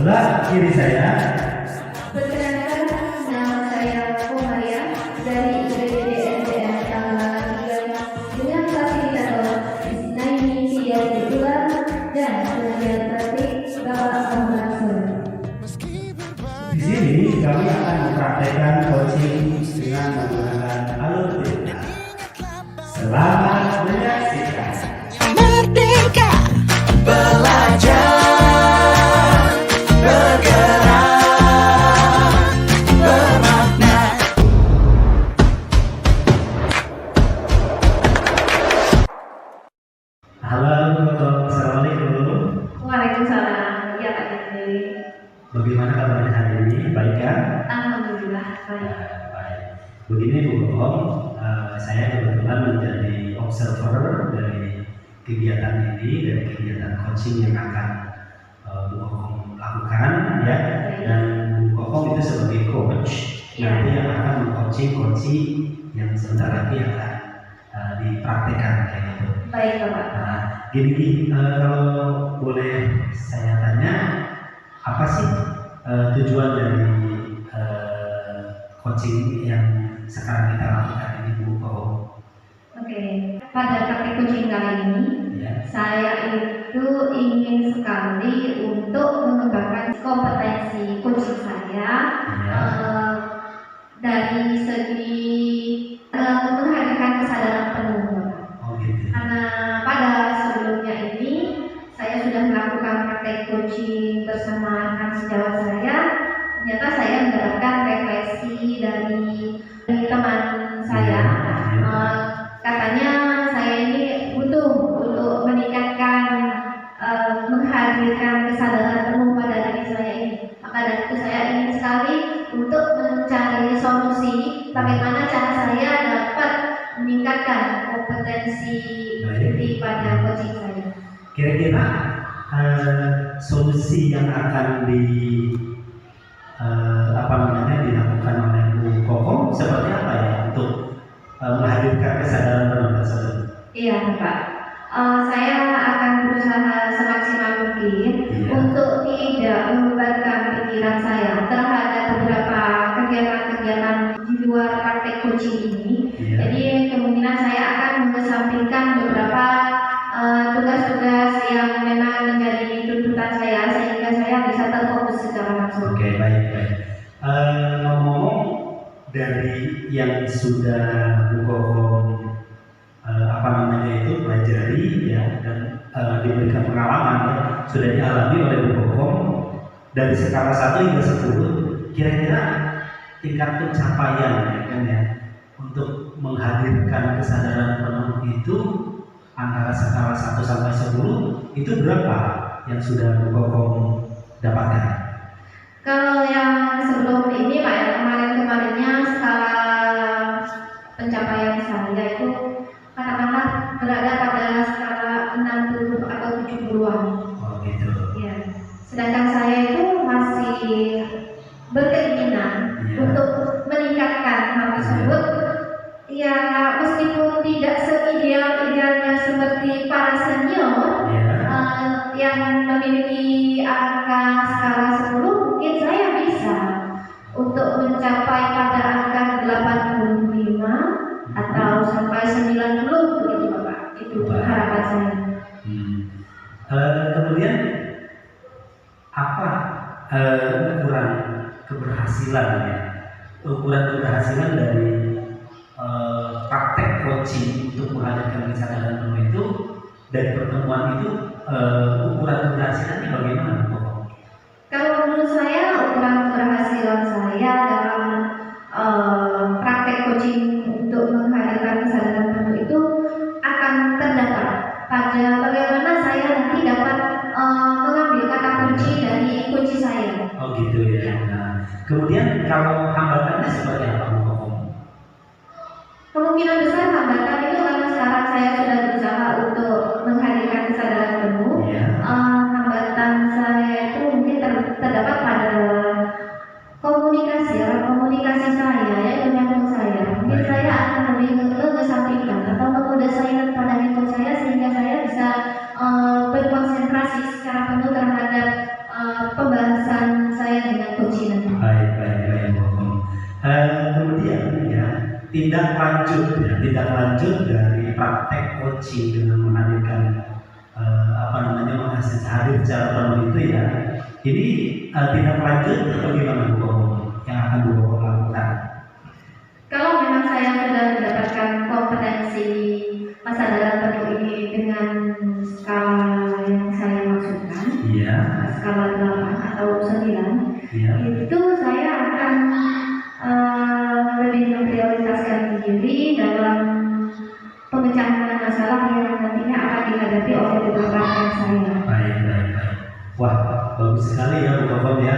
Sebelah kiri saya. Perkenalkan, nama saya Komaria dari IPDN Tanggerang dengan fasilitator Naimi Sidiatullah dan pengajar praktik Bapak Muhammad Sore. Di sini kami akan mempraktekkan coaching dengan menggunakan alur cerita. Selamat menyaksikan. Merdeka belajar, bergerak, bermakna. Halo, assalamualaikum. Waalaikumsalam. Ya Pak Yandri. Bagaimana kabarnya hari ini? Baik kan? Alhamdulillah baik. Baik. Begini Bu Om, saya kebetulan menjadi observer dari kegiatan ini, dari kegiatan coaching yang akan Bu Om lakukan, ya. Dan Bu Om itu sebagai coach, nanti yang akan meng-coaching yang sebentar lagi akan dipraktekkan kayak gitu. Baik Bapak. Nah, gini, kalau boleh saya tanya, apa sih tujuan dari coaching yang sekarang kita lakukan ini, Bu Om? Oke, pada praktik coaching kali ini Ya. saya itu ingin sekali untuk mengembangkan kompetensi coaching saya Ya. dari segi menghadirkan kesadaran penuh, Bapak. Oh gitu. Karena pada sebelumnya ini saya sudah melakukan praktek coaching bersama rekan sejawat saya. Ternyata saya mendapatkan refleksi dari teman saya. Katanya saya ini butuh untuk meningkatkan menghadirkan kesadaran penuh pada diri saya ini. Maka dari itu saya ingin sekali untuk mencari solusi bagaimana cara saya dapat meningkatkan kompetensi diri pada coaching saya. Kira-kira solusi yang akan dilakukan oleh Bu Kokom seperti apa ya untuk menghadirkan kesadaran penuh tersebut? Iya Pak, saya akan berusaha semaksimal mungkin Iya. untuk tidak membebankan pikiran saya terhadap beberapa kegiatan-kegiatan di luar praktek coaching ini. Iya. Jadi kemungkinan saya akan mengesampingkan beberapa tugas-tugas yang memang menjadi tuntutan saya sehingga saya bisa terfokus secara langsung. Oke, baik. Ngomong-ngomong dari yang sudah Bu Kokom pelajari ya dan diberikan pengalaman ya, sudah dialami oleh Bu Kokom dari skala 1 hingga 10, kira-kira tingkat pencapaian ya kan ya untuk menghadirkan kesadaran penuh itu antara skala 1 sampai 10 itu berapa yang sudah Bu Kokom dapatkan? Kalau yang sebelum ini Pak, yang kemarin-kemarinnya skala pencapaian saya itu katakanlah berada pada skala 60 atau 70-an. Oh gitu. Ya. Sedangkan saya itu masih berkeinginan untuk meningkatkan hal tersebut. Ya, meskipun tidak seideal-idealnya seperti para senior yang memiliki angka skala 10, mungkin saya bisa untuk mencapai pada angka 85 atau sampai 90 begitu Bapak. Itu harapan saya. Kemudian apa ukuran keberhasilan ya? Ukuran keberhasilan dari praktek coaching untuk menghadirkan kesadaran penuh itu dari pertemuan itu ukuran keberhasilannya bagaimana? Kalau menurut saya ukuran keberhasilan saya dalam praktek coaching untuk menghadirkan kesadaran penuh itu akan terdapat pada bagaimana saya nanti dapat mengambil kata kunci dari kunci saya. Oh gitu ya. Nah, kemudian kalau hambatannya seperti apa Bu Kokom? Kemungkinan besar hambatan itu karena sekarang saya sudah berusaha untuk menghadirkan kesadaran penuh. Hambatan saya itu mungkin terdapat pada komunikasi saya ya dengan saya. Mungkin saya tindak lanjut ya, tindak lanjut dari praktek coaching dengan menghadirkan hadir secara penuh itu ya. Jadi tindak lanjut bagaimana Bu yang akan Bu lakukan? Kalau memang saya sudah mendapatkan kompetensi masa dalam penuh ini dengan skala yang saya maksudkan, Iya. skala 8 atau 9, Iya. itu saya akan lebih memprioritaskan diri dalam pemecahan masalah yang nantinya akan dihadapi oleh beberapa rekan saya. Baik. Wah, bagus sekali ya Bu Kokom ya,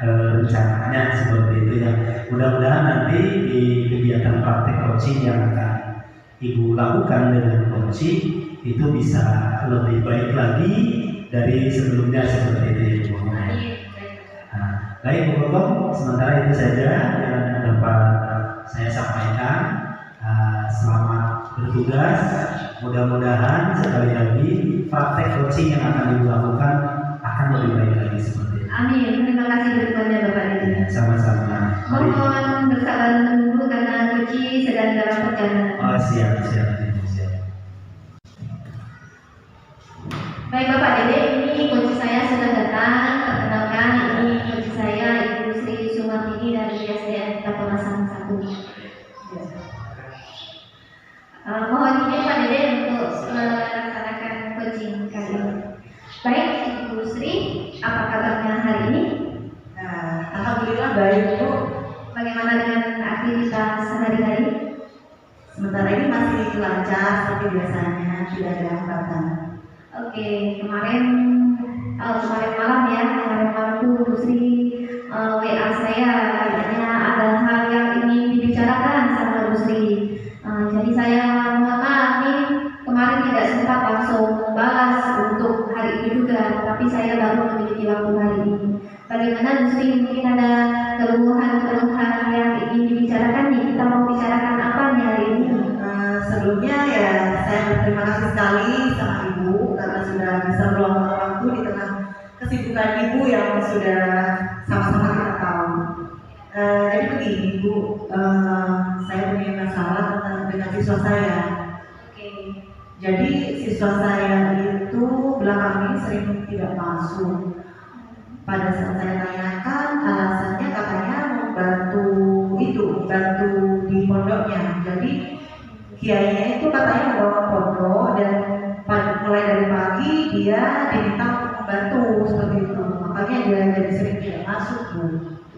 rencananya seperti itu ya. Mudah-mudahan nanti di kegiatan praktek coaching yang akan Ibu lakukan dengan coaching itu bisa lebih baik lagi dari sebelumnya seperti itu ya Bu Kokom. Nah, baik Bu Kokom, sementara itu saja yang dapat saya sampaikan. Selamat bertugas. Mudah-mudahan sekali lagi praktek coaching yang akan Ibu lakukan akan lebih baik lagi seperti itu. Amin. Terima kasih bertugasnya Bapak Dedi. Sama-sama. Mohon bersabar menunggu karena Coach sedang dalam perjalanan. Oh, siap. Baik Bapak Dede, ini Coach saya sudah datang. Perkenalkan, ini Coach saya Ibu Sri Sumartini dari SDN Kapolasan 1. Mohon izin Pak Dede untuk melaksanakan coaching kali ini. Baik Ibu Sri, apa kabarnya hari ini? Alhamdulillah baik Bu. Bagaimana dengan aktivitas sehari-hari? Sementara ini masih lancar seperti biasanya, tidak ada hambatan. Oke, kemarin malam ya, kemarin malam tuh Bu Sri WA saya, katanya ada hal yang ingin dibicarakan sama Bu Sri. Jadi saya mohon maaf nih, kemarin tidak sempat langsung membalas untuk hari ini juga, tapi saya baru memiliki waktu hari ini. Bagaimana Bu Sri, mungkin ada keluhan-keluhan yang ingin dibicarakan nih, kita mau bicarakan apa nih hari ini? Sebelumnya ya saya berterima kasih sekali sama Ibu karena sudah bisa meluangkan waktu di tengah kesibukan Ibu yang sudah sama-sama kita tahu. Jadi begini Bu, saya punya masalah dengan siswa saya. Oke. Jadi siswa saya itu belakangan ini sering tidak masuk. Pada saat saya tanyakan, alasannya katanya mau bantu di pondoknya. Jadi kiainya itu katanya membawa pondok dan mulai dari pagi dia diminta untuk membantu seperti itu. Makanya dia jadi sering tidak masuk Bu.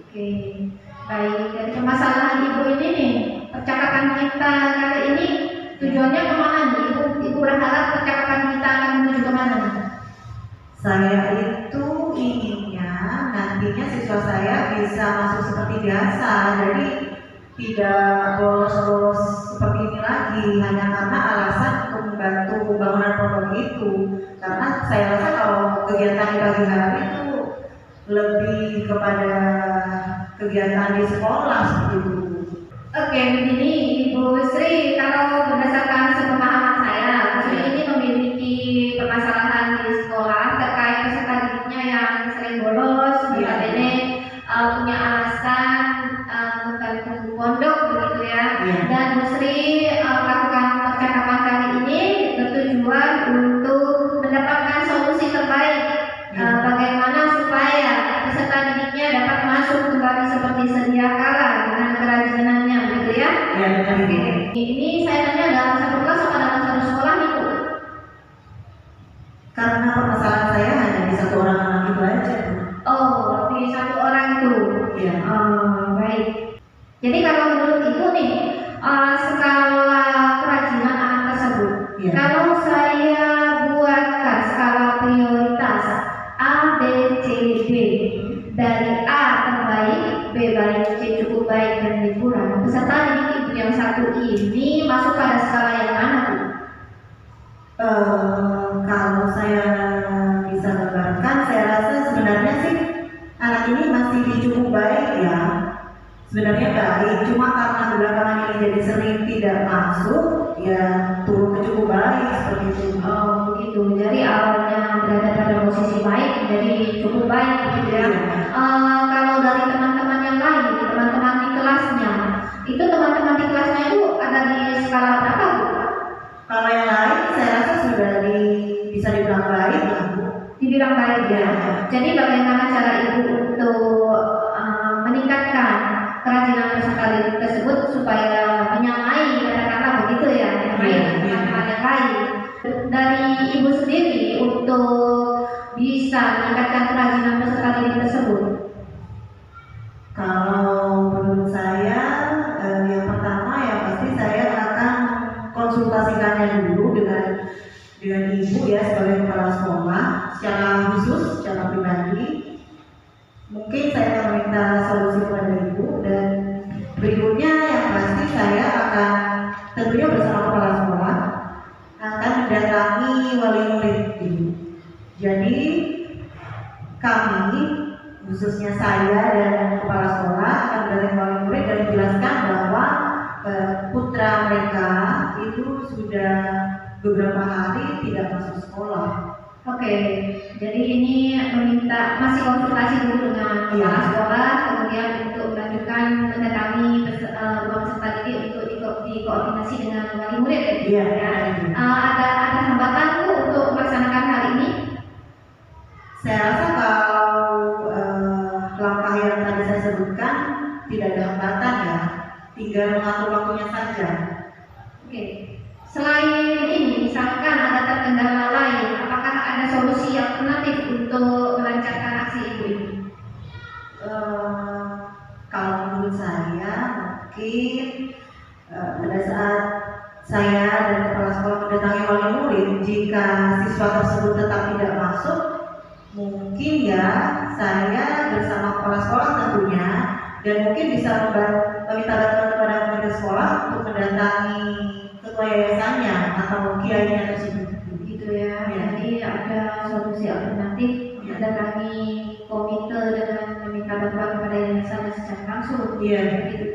Oke, baik. Dari permasalahan Ibu ini nih, percakapan kita kali ini tujuannya kemana nih? Ibu berharap percakapan kita akan menuju kemana nih? Saya itu inginnya nantinya siswa saya bisa masuk seperti biasa, jadi tidak bolos-bolos seperti ini lagi hanya karena alasan untuk membantu pembangunan pondok itu. Karena saya rasa kalau kegiatan di pagi hari itu lebih kepada kegiatan di sekolah seperti itu. Oke, begini Ibu Sri, kalau berdasarkan sepemahaman saya, Bu Sri ini memiliki permasalahan di sekolah terkait peserta didiknya yang sering bolos, notabene punya alasan menggantung pondok begitu ya. Dan Bu Sri melakukan percakapan kali ini bertujuan untuk mendapatkan solusi terbaik bagaimana supaya peserta didiknya dapat masuk kembali seperti sedia kala dengan kerajinannya begitu ya. Oke. Ini saya tanya dalam satu kelas atau dalam satu sekolah nih Bu? Karena permasalahan saya hanya di satu orang anak itu aja Bu. Oh, di satu orang itu. Iya. Baik. Jadi kalau menurut Ibu nih, skala kerajinan anak tersebut, Iya. kalau saya buatkan skala prioritas A, B, C, D, dari A terbaik, B baik, C cukup baik dan D kurang, peserta didik Ibu yang satu ini masuk pada skala yang mana Bu? Kalau saya bisa gambarkan, saya rasa sebenarnya sih anak ini masih cukup baik ya. Sebenarnya baik, cuma karena belakangan ini jadi sering tidak masuk, ya turun ke cukup baik seperti itu. Oh begitu, jadi awalnya berada pada posisi baik, jadi cukup baik gitu ya. Kalau dari teman-teman yang lain, teman-teman di kelasnya, itu teman-teman di kelasnya itu bisa dibilang baik lah Bu. Dibilang baik ya. Jadi bagaimana cara Ibu untuk meningkatkan kerajinan peserta didik tersebut supaya menyamai, katakanlah begitu ya, menyamai teman-teman yang lain. Dari Ibu sendiri untuk bisa meningkatkan kerajinan peserta didik tersebut. Kalau menurut saya, yang pertama ya pasti saya akan konsultasikannya dulu dengan ibu ya sebagai kepala sekolah secara khusus, secara pribadi. Mungkin saya akan minta solusi kepada ibu, dan berikutnya yang pasti saya akan tentunya bersama kepala sekolah akan mendatangi wali murid ibu. Jadi kami, khususnya saya dan kepala sekolah akan mendatangi wali murid dan menjelaskan bahwa putra mereka itu sudah beberapa hari tidak masuk sekolah. Oke, jadi ini masih konsultasi dulu dengan kepala sekolah, kemudian untuk melanjutkan mendatangi ruang peserta didik untuk dikoordinasi dengan wali murid. Iya. Ada hambatan Bu untuk melaksanakan hal ini? Saya rasa kalau langkah yang tadi saya sebutkan tidak ada hambatan ya, tinggal mengatur waktunya saja. Oke. Selain ini, misalkan ada terkendala lain, apakah ada solusi alternatif untuk melancarkan aksi Ibu ini? Kalau menurut saya mungkin pada saat saya dan kepala sekolah mendatangi wali murid, jika siswa tersebut tetap tidak masuk, mungkin ya saya bersama kepala sekolah tentunya, dan mungkin bisa meminta bantuan kepada pemimpin sekolah untuk mendatangi ketua yayasannya atau kiainya tersebut. Gitu ya. Jadi ada solusi alternatif mendatangi komite dengan meminta bantuan kepada yayasan secara langsung. Iya. Gitu.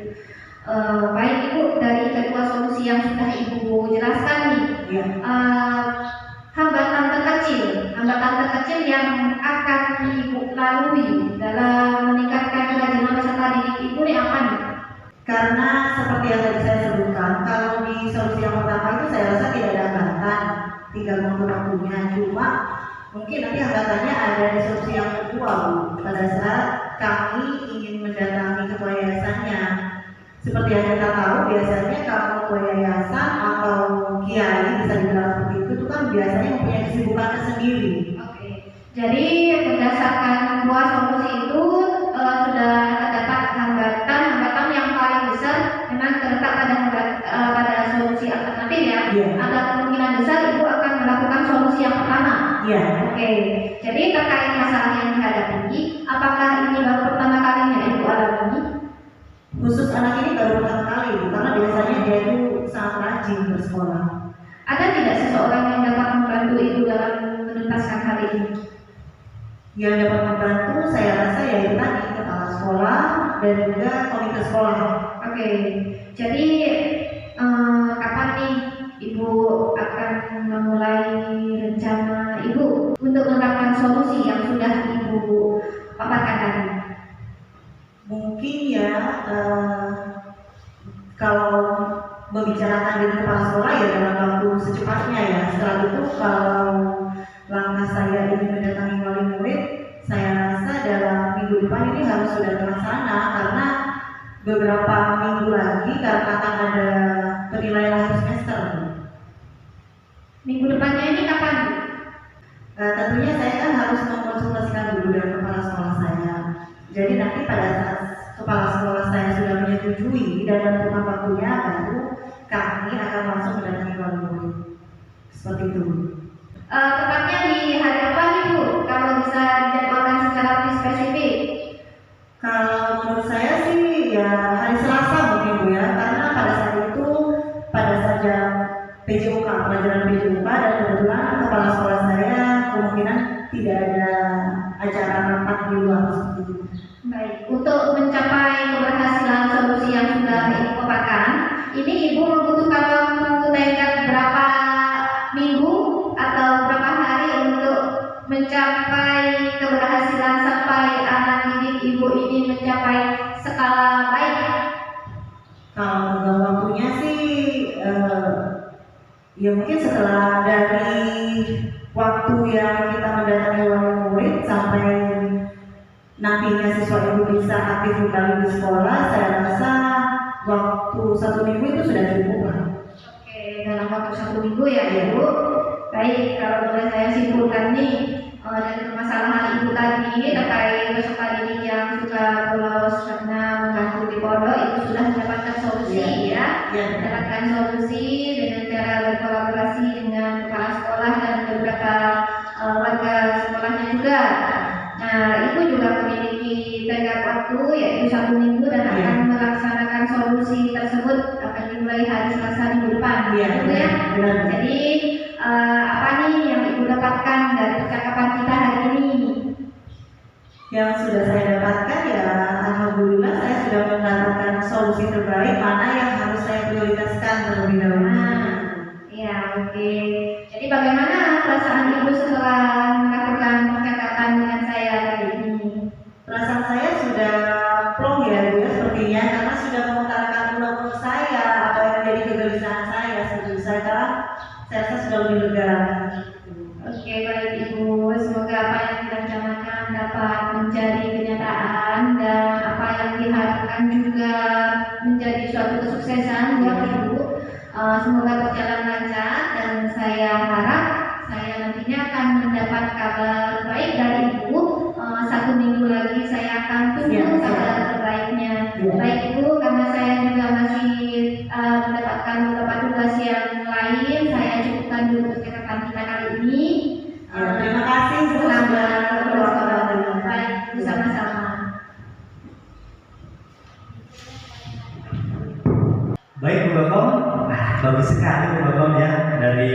Baik Ibu, dari kedua solusi yang sudah Ibu jelaskan nih, hambatan terkecil yang akan Ibu lalui dalam meningkatkan kerajinan peserta didik Ibu ini apa nih? Karena seperti yang tadi saya sebutkan, kalau di solusi yang pertama itu saya rasa tidak ada hambatan, tinggal mengatur waktunya. Cuma mungkin nanti hambatannya ada di solusi yang kedua Bu, pada saat kami ingin mendatangi ketua yayasannya. Seperti yang kita tahu, biasanya kalau ketua yayasan atau kiai bisa dibilang seperti itu kan biasanya mempunyai kesibukan tersendiri. Oke. Jadi berdasarkan dua solusi itu sudah terdapat hambatan yang paling besar memang terletak pada solusi alternatif ya. Ada kemungkinan besar Ibu akan melakukan solusi yang pertama. Oke. Jadi terkait masalah yang dihadapi, apakah ini baru pertama kalinya Ibu alami? Khusus anak ini baru pertama kali, karena biasanya dia itu sangat rajin bersekolah. Ada tidak seseorang yang dapat membantu Ibu dalam menuntaskan hal ini? Yang dapat membantu saya rasa yaitu tadi kepala sekolah dan juga komite sekolah. Oke. Jadi kapan nih Ibu akan memulai rencana Ibu untuk menerapkan solusi yang sudah Ibu paparkan tadi? Mungkin ya kalau membicarakan dengan kepala sekolah ya dalam waktu secepatnya ya. Setelah itu kalau langkah saya ingin mendatangi wali murid, saya rasa dalam minggu depan ini harus sudah terlaksana, karena beberapa minggu lagi karena akan ada penilaian akhir semester. Minggu depannya ini kapan? Tentunya saya kan harus mengkonsultasikan dulu dengan kepala sekolah saya. Jadi nanti pada saat kepala sekolah saya sudah menyetujui dan menentukan waktunya, baru kami akan langsung mendatangi wali murid. Seperti itu. Tepatnya di hari apa nih Bu? Kalau bisa dijadwalkan secara lebih spesifik. Kalau menurut saya sih ya hari Selasa mungkin Bu ya, karena pada saat itu pada saja PJUK, pelajaran PJUK, dan kebetulan kepala sekolah saya kemungkinan tidak ada acara rapat di luar seperti itu. Baik, untuk mencapai keberhasilan solusi yang sudah Ibu paparkan, ini Ibu membutuhkan waktu tenggat berapa minggu atau berapa hari untuk mencapai keberhasilan sampai anak didik Ibu ini mencapai skala baik? Kalau waktunya sih Ya mungkin setelah dari waktu yang kita mendatangi wali murid sampai nantinya siswa ibu bisa aktif kembali di sekolah, saya rasa waktu 1 minggu itu sudah cukup lah. Oke, dalam waktu 1 minggu ya Ibu. Baik, kalau boleh saya simpulkan nih dari permasalahan Ibu tadi terkait peserta didik yang suka bolos karena mengganggu di pondok itu sudah mendapatkan solusi ya. Mendapatkan solusi dengan cara berkolaborasi dengan kepala sekolah dan beberapa warga sekolahnya juga. Nah, Ibu juga memiliki tenggat waktu yaitu 1 minggu dan akan melaksanakan solusi tersebut akan dimulai hari Selasa minggu depan. Iya, Gitu ya. benar. Jadi apa nih yang Ibu dapatkan dari percakapan kita hari ini? Yang sudah saya dapatkan ya alhamdulillah saya sudah mendapatkan solusi terbaik mana yang harus saya prioritaskan terlebih dahulu. Ya, oke. Jadi bagaimana perasaan Ibu setelah melakukan percakapan dengan saya kali ini? Perasaan saya sudah plong ya Bu ya sepertinya karena sudah mengutarakan ulang saya apa yang menjadi kegelisahan saya seperti saya rasa sudah lebih lega. Oke, baik Ibu. Semoga apa yang kita rencanakan dapat menjadi kenyataan dan apa yang diharapkan juga menjadi suatu kesuksesan buat Ibu. Semoga berjalan lancar dan saya harap saya nantinya akan mendapat kabar baik dari Ibu. 1 minggu lagi saya akan tunggu kabar terbaiknya. Baik Ibu, karena saya juga masih mendapatkan beberapa tugas yang lain, saya cukupkan dulu percakapan kita kali ini. Terima kasih Bu. Selamat bersekolah. Baik, bersama-sama. Baik Bu Gogong, nah bagus sekali Bu Gogong ya dari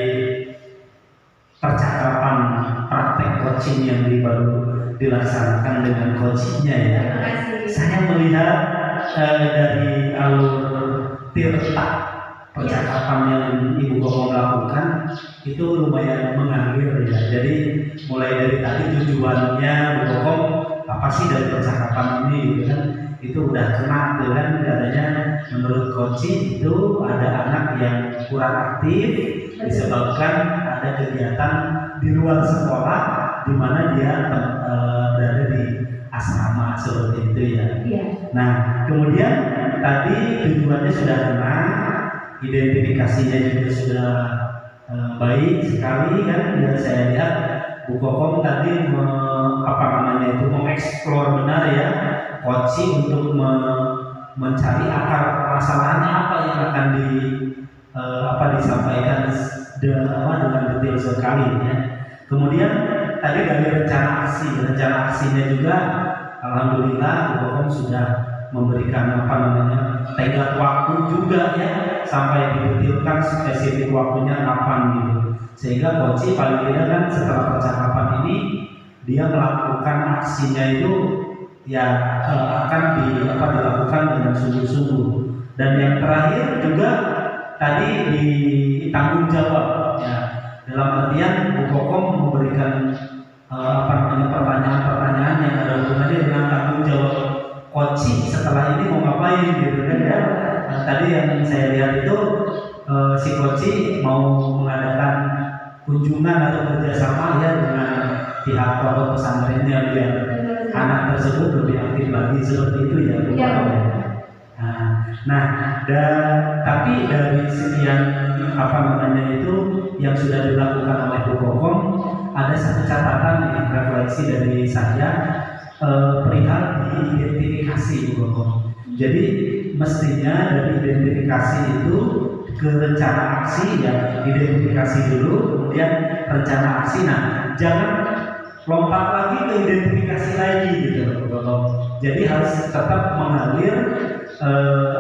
percakapan praktek coaching yang baru dilaksanakan dengan coachingnya ya. Terima kasih. Saya melihat dari alur tirta percakapan yang Ibu Gogong lakukan itu lumayan mengalir ya. Jadi mulai dari tadi tujuannya Bu Gogong apa sih dari percakapan ini gitu kan, itu udah kena tuh kan katanya menurut coaching itu ada anak yang kurang aktif disebabkan ada kegiatan di luar sekolah di mana dia berada di asrama seperti itu ya. Iya. Nah, kemudian tadi tujuannya sudah kena, identifikasinya juga sudah baik sekali kan. Ya saya lihat Bu Gogong tadi mengeksplor benar ya coaching untuk mencari akar masalahnya apa yang akan disampaikan dengan detail sekali ya. Kemudian tadi dari rencana aksinya juga alhamdulillah Bu Gogong sudah memberikan tenggat waktu juga ya sampai didetailkan spesifik waktunya kapan gitu. Sehingga coach paling tidak kan setelah percakapan ini dia melakukan aksinya itu ya akan dilakukan dengan sungguh-sungguh. Dan yang terakhir juga tadi ditanggung jawab ya. Dalam artian Bu Gogong memberikan pertanyaan-pertanyaan yang ada hubungannya dengan tanggung jawab coaching setelah ini mau ngapain gitu kan ya. Nah, tadi yang saya lihat itu si coaching mau mengadakan kunjungan atau kerjasama ya dengan pihak pondok pesantrennya biar anak tersebut lebih aktif lagi seperti itu ya Bu Gogong ya. Tapi dari sekian itu yang sudah dilakukan oleh Bu Gogong ada satu catatan refleksi dari saya perihal diidentifikasi Bu Gogong. Jadi mestinya dari identifikasi itu ke rencana aksi ya, identifikasi dulu kemudian rencana aksi. Nah, jangan lompat lagi ke identifikasi lagi gitu Bu Gogong. Jadi harus tetap mengalir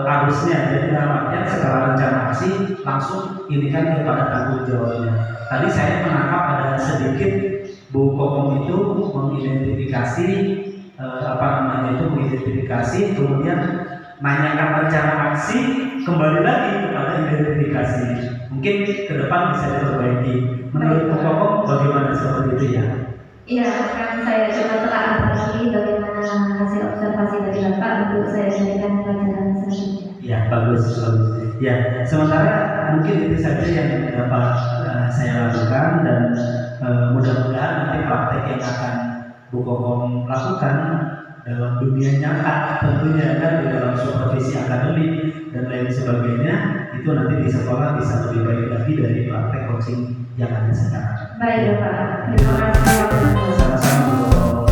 arusnya. Jadi dalam artian setelah rencana aksi langsung ini kan kepada tanggung jawabnya. Tadi saya menangkap ada sedikit Bu Gogong itu mengidentifikasi mengidentifikasi kemudian nanyakan rencana aksi kembali lagi kepada identifikasi. Mungkin ke depan bisa diperbaiki. Menurut Bu Gogong bagaimana seperti itu ya? Iya, akan saya coba telah lagi bagaimana hasil observasi dari Bapak untuk saya jadikan pelajaran selanjutnya. Ya, bagus, bagus. Ya, sementara mungkin itu saja yang dapat saya lakukan dan mudah-mudahan nanti praktek yang akan Bu Kokom lakukan dalam dunia nyata tentunya kan di dalam supervisi akademik dan lain sebagainya itu nanti di sekolah bisa lebih baik lagi dari praktek coaching yang ada sekarang. Baik Bapak, terima kasih. Sama-sama Bu Kokom.